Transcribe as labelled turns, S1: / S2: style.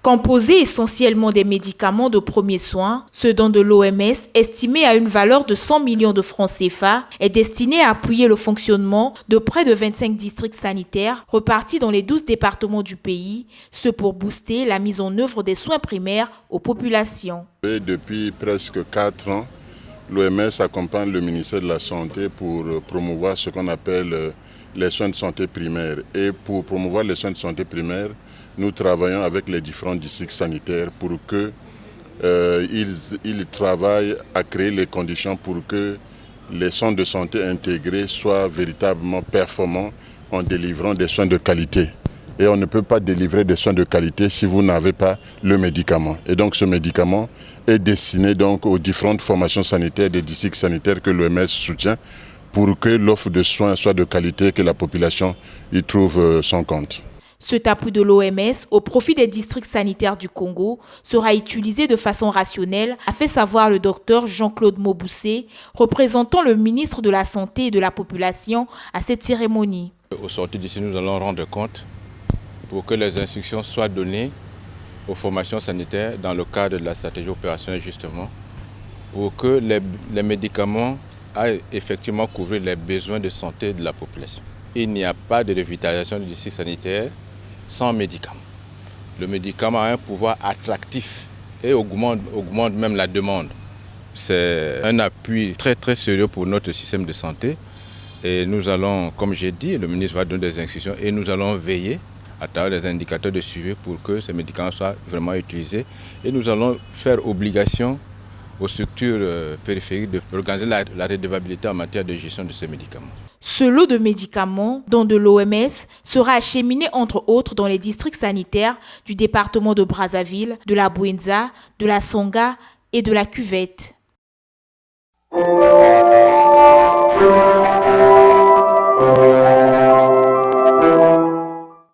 S1: Composé essentiellement des médicaments de premiers soins, ce don de l'OMS, estimé à une valeur de 100 millions de francs CFA, est destiné à appuyer le fonctionnement de près de 25 districts sanitaires repartis dans les 12 départements du pays, ce pour booster la mise en œuvre des soins primaires aux populations.
S2: Et depuis presque 4 ans, l'OMS accompagne le ministère de la Santé pour promouvoir ce qu'on appelle les soins de santé primaires. Et pour promouvoir les soins de santé primaires, nous travaillons avec les différents districts sanitaires pour qu'ils travaillent à créer les conditions pour que les centres de santé intégrés soient véritablement performants en délivrant des soins de qualité. Et on ne peut pas délivrer des soins de qualité si vous n'avez pas le médicament. Et donc ce médicament est destiné donc aux différentes formations sanitaires des districts sanitaires que l'OMS soutient pour que l'offre de soins soit de qualité et que la population y trouve son compte.
S1: Cet appui de l'OMS au profit des districts sanitaires du Congo sera utilisé de façon rationnelle, a fait savoir le docteur Jean-Claude Moboussé, représentant le ministre de la Santé et de la Population à cette cérémonie.
S3: Au sortir d'ici, nous allons rendre compte pour que les instructions soient données aux formations sanitaires dans le cadre de la stratégie opérationnelle justement, pour que les médicaments aillent effectivement couvrir les besoins de santé de la population. Il n'y a pas de revitalisation du district sanitaire sans médicaments. Le médicament a un pouvoir attractif et augmente même la demande. C'est un appui très très sérieux pour notre système de santé. Et nous allons, comme j'ai dit, le ministre va donner des instructions et nous allons veiller à travers les indicateurs de suivi pour que ces médicaments soient vraiment utilisés. Et nous allons faire obligation aux structures périphériques d'organiser la redevabilité en matière de gestion de ces médicaments.
S1: Ce lot de médicaments, dont de l'OMS, sera acheminé entre autres dans les districts sanitaires du département de Brazzaville, de la Bouenza, de la Songa et de la Cuvette.